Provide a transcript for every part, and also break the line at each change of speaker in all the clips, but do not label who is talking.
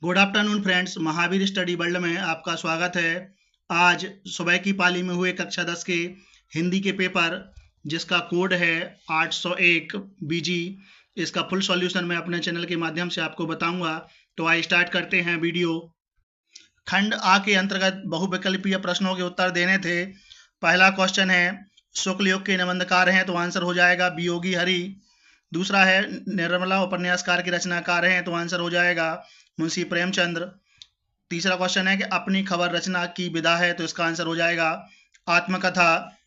Good afternoon friends, Mahavir study world में आपका स्वागत है। आज सुबह की पाली में हुए कक्षा 10 के हिंदी के पेपर जिसका कोड है 801 बीजी, इसका फुल सॉल्यूशन मैं अपने चैनल के माध्यम से आपको बताऊंगा। तो आइए स्टार्ट करते हैं वीडियो। खंड आ के अंतर्गत बहुविकल्पीय प्रश्नों के उत्तर देने थे। पहला क्वेश्चन है शुक्ल युग के निबंधकार हैं, तो आंसर हो जाएगा वियोगी हरि। दूसरा है निर्मला उपन्यासकार के रचनाकार हैं, तो आंसर हो जाएगा मुंशी प्रेमचंद्र। तीसरा क्वेश्चन है कि अपनी खबर रचना की विधा है, तो इसका आंसर हो जाएगा आत्मकथा।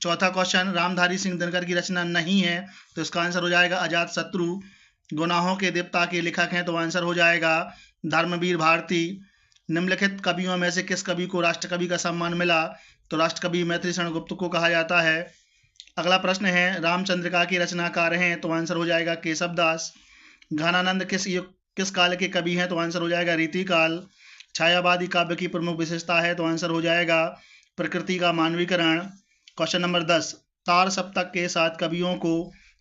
चौथा क्वेश्चन रामधारी सिंह दिनकर की रचना नहीं है, तो इसका आंसर हो जाएगा अजात शत्रु। गुनाहों के देवता के लेखक हैं, तो आंसर हो जाएगा धर्मवीर भारती। निम्नलिखित कवियों में से किस कवि को राष्ट्रकवि का सम्मान मिला, तो राष्ट्रकवि मैत्री शरण गुप्त को कहा जाता है। अगला प्रश्न है रामचंद्रिका के रचनाकार हैं, तो आंसर हो जाएगा केशवदास। घनानंद किस काल के कवि हैं, तो आंसर हो जाएगा रीतिकाल। छायावादी काव्य की प्रमुख विशेषता है, तो आंसर हो जाएगा प्रकृति का मानवीकरण। क्वेश्चन नंबर 10 तार सप्तक के 7 कवियों को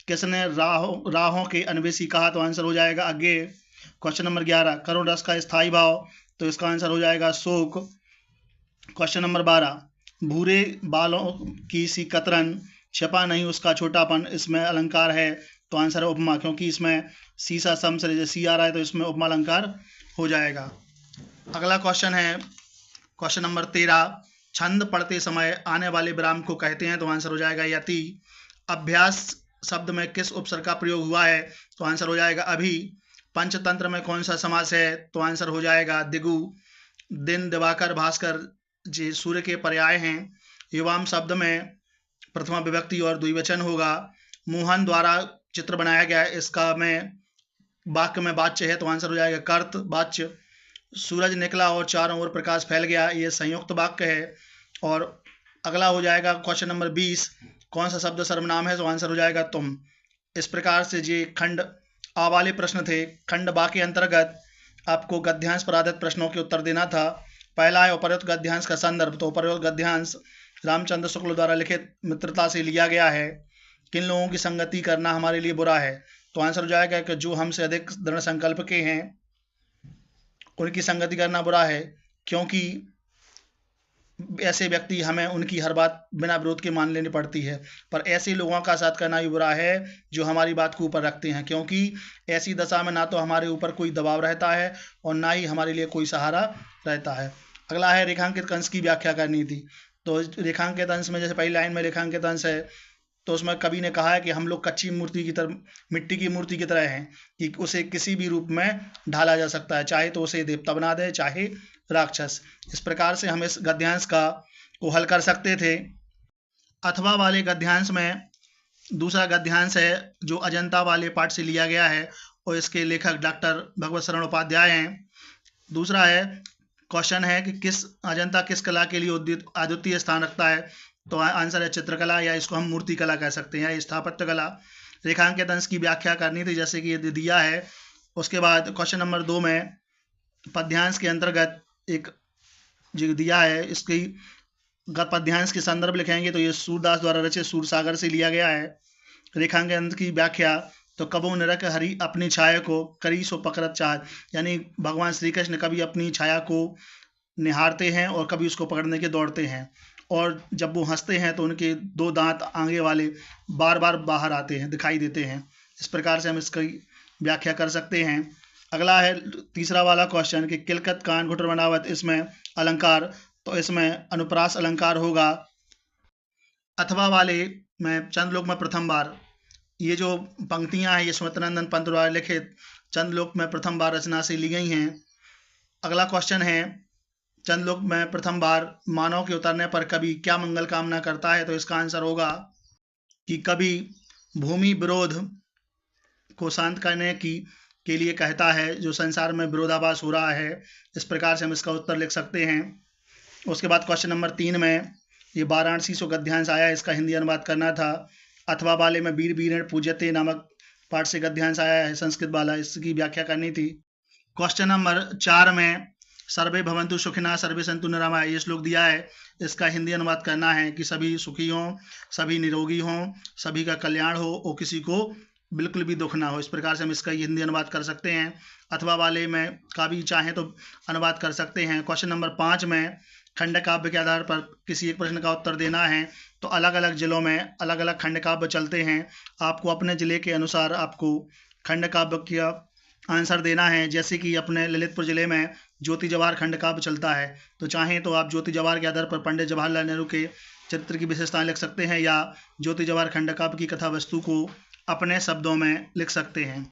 किसने राहों के अन्वेषी कहा, तो आंसर हो जाएगा अज्ञेय। क्वेश्चन नंबर 11 करुण रस का स्थायी भाव, तो इसका आंसर हो जाएगा शोक। क्वेश्चन नंबर 12 भूरे बालों की सी कतरन, छिपा नहीं उसका छोटापन, इसमें अलंकार है, तो आंसर है उपमा, क्योंकि इसमें सीसा सम से सी आ रहा है, तो इसमें उपमा अलंकार हो जाएगा। अगला क्वेश्चन है क्वेश्चन नंबर 13 छंद पढ़ते समय आने वाले विराम को कहते हैं, तो आंसर हो जाएगा यति। अभ्यास शब्द में किस उपसर्ग का प्रयोग हुआ है, तो आंसर हो जाएगा अभी। पंचतंत्र में कौन सा समास है, तो आंसर हो जाएगा दिगु। दिन, दिवाकर, भास्कर जी सूर्य के पर्याय हैं। युवाम शब्द में प्रथमा विभक्ति और द्विवचन होगा। मोहन द्वारा चित्र बनाया गया, इसका में वाक्य में वाच्य है, तो आंसर हो जाएगा कर्त वाच्य। सूरज निकला और चारों ओर प्रकाश फैल गया, ये संयुक्त वाक्य है। और अगला हो जाएगा क्वेश्चन नंबर 20 कौन सा शब्द सर्वनाम है, तो आंसर हो जाएगा तुम। इस प्रकार से ये खंड आ वाले प्रश्न थे। खंड बा के अंतर्गत आपको गद्यांश पर आधारित प्रश्नों के उत्तर देना था। पहला है उपर्युक्त गद्यांश का संदर्भ, तो उपर्युक्त गद्यांश रामचंद्र शुक्ल द्वारा लिखित मित्रता से लिया गया है। किन लोगों की संगति करना हमारे लिए बुरा है, तो आंसर हो जाएगा कि जो हमसे अधिक दृढ़ संकल्प के हैं उनकी संगति करना बुरा है, क्योंकि ऐसे व्यक्ति हमें उनकी हर बात बिना विरोध के मान लेनी पड़ती है। पर ऐसे लोगों का साथ करना भी बुरा है जो हमारी बात को ऊपर रखते हैं, क्योंकि ऐसी दशा में ना तो हमारे ऊपर कोई दबाव रहता है और ना ही हमारे लिए कोई सहारा रहता है। अगला है रेखांकित अंश की व्याख्या करनी थी। तो रेखांकित अंश में जैसे पहली लाइन में रेखांकित अंश है, तो उसमें कवि ने कहा है कि हम लोग कच्ची मूर्ति की तरह, मिट्टी की मूर्ति की तरह हैं कि उसे किसी भी रूप में ढाला जा सकता है, चाहे तो उसे देवता बना दे चाहे राक्षस। इस प्रकार से हम इस गद्यांश को हल कर सकते थे। अथवा वाले गद्यांश में दूसरा गद्यांश है जो अजंता वाले पाठ से लिया गया है और इसके लेखक डॉक्टर भगवत शरण उपाध्याय हैं। दूसरा है क्वेश्चन है कि अजंता किस कला के लिए अद्वितीय स्थान रखता है, तो आंसर है चित्रकला, या इसको हम मूर्ति कला कह सकते हैं, या स्थापत्य कला। रेखांकित अंश की व्याख्या करनी थी जैसे कि ये दिया है। उसके बाद क्वेश्चन नंबर 2 में पद्यांश के अंतर्गत एक जो दिया है, इसकी पद्यांश के संदर्भ लिखेंगे तो ये सूरदास द्वारा रचित सूरसागर से लिया गया है। रेखांकित अंश की व्याख्या तो कबो निरख हरि अपनी छाया को करी सो पकड़त चाह, यानी भगवान श्री कृष्ण कभी अपनी छाया को निहारते हैं और कभी उसको पकड़ने के दौड़ते हैं, और जब वो हंसते हैं तो उनके 2 दांत आगे वाले बार बार बाहर आते हैं, दिखाई देते हैं। इस प्रकार से हम इसकी व्याख्या कर सकते हैं। अगला है तीसरा वाला क्वेश्चन कि किलकत कान घुटर बनावत, इसमें अलंकार, तो इसमें अनुप्रास अलंकार होगा। अथवा वाले में चंद्रलोक में प्रथम बार, ये जो पंक्तियां हैं ये सुमित्रानंद पंत द्वारा लिखित चंद्रलोक में प्रथम बार रचना से ली गई हैं। अगला क्वेश्चन है चंद्रलोक में प्रथम बार मानव के उतरने पर कवि क्या मंगल कामना करता है, तो इसका आंसर होगा कि कवि भूमि विरोध को शांत करने के लिए कहता है, जो संसार में विरोधाभास हो रहा है। इस प्रकार से हम इसका उत्तर लिख सकते हैं। उसके बाद क्वेश्चन नंबर 3 में ये वाराणसी सो गद्यांश आया, इसका हिंदी अनुवाद करना था। अथवा वाले में वीर वीरण पूज्यते नामक पाठ से गद्यांश आया है संस्कृत वाला, इसकी व्याख्या करनी थी। क्वेश्चन नंबर 4 में सर्वे भवन्तु सुखिनः सर्वे सन्तु निरामया, ये श्लोक दिया है, इसका हिंदी अनुवाद करना है कि सभी सुखी हों, सभी निरोगी हों, सभी का कल्याण हो और किसी को बिल्कुल भी दुख ना हो। इस प्रकार से हम इसका हिंदी अनुवाद कर सकते हैं। अथवा वाले में का भी चाहें तो अनुवाद कर सकते हैं। क्वेश्चन नंबर 5 में खंड काव्य के आधार पर किसी एक प्रश्न का उत्तर देना है। तो अलग अलग जिलों में अलग अलग खंड काव्य चलते हैं। आपको अपने ज़िले के अनुसार आपको खंड काव्य का आंसर देना है। जैसे कि अपने ललितपुर ज़िले में ज्योति जवाहर खंड काव्य चलता है, तो चाहें तो आप ज्योति जवाहर के आधार पर पंडित जवाहरलाल नेहरू के चरित्र की विशेषताएं लिख सकते हैं, या ज्योति जवाहर खंड काव्य की कथा वस्तु को अपने शब्दों में लिख सकते हैं।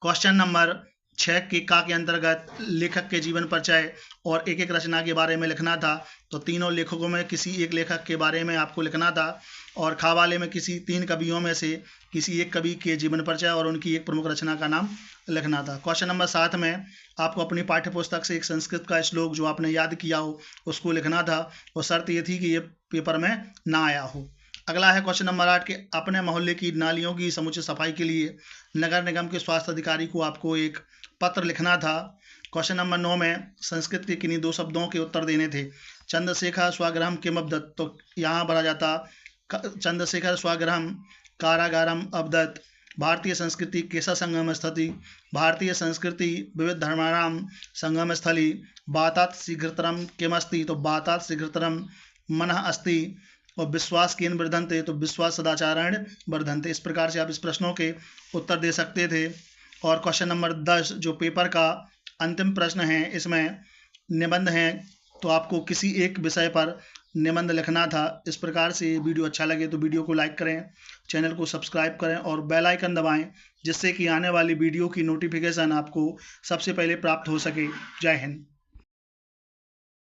क्वेश्चन नंबर 6 के अंतर्गत लेखक के जीवन परिचय और एक एक रचना के बारे में लिखना था। तो तीनों लेखकों में किसी एक लेखक के बारे में आपको लिखना था, और खा वाले में किसी 3 कवियों में से किसी एक कवि के जीवन परिचय और उनकी एक प्रमुख रचना का नाम लिखना था। क्वेश्चन नंबर 7 में आपको अपनी पाठ्य पुस्तक से एक संस्कृत का श्लोक जो आपने याद किया हो उसको लिखना था, और शर्त ये थी कि ये पेपर में ना आया हो। अगला है क्वेश्चन नंबर 8 के अपने मोहल्ले की नालियों की समुचित सफाई के लिए नगर निगम के स्वास्थ्य अधिकारी को आपको एक पत्र लिखना था। क्वेश्चन नंबर 9 में संस्कृत के किन्हीं 2 शब्दों के उत्तर देने थे। चंद्रशेखर स्वागृहम किम अबदत, तो यहाँ भरा जाता चंद्रशेखर स्वागृहम कारागारम अबदत। भारतीय संस्कृति केशा संगम स्थली, भारतीय संस्कृति विविध धर्माणाम संगम स्थली। बातात शीघ्रतरम किमस्ति, तो बातात शीघ्रतरम मनः अस्ति। और विश्वास केन वर्धन्ते, तो विश्वास सदाचारण वर्धन्ते। इस प्रकार से आप इस प्रश्नों के उत्तर दे सकते थे। और क्वेश्चन नंबर 10 जो पेपर का अंतिम प्रश्न है, इसमें निबंध हैं, तो आपको किसी एक विषय पर निबंध लिखना था। इस प्रकार से वीडियो अच्छा लगे तो वीडियो को लाइक करें, चैनल को सब्सक्राइब करें और बेल आइकन दबाएं, जिससे कि आने वाली वीडियो की नोटिफिकेशन आपको सबसे पहले प्राप्त हो सके। जय हिंद।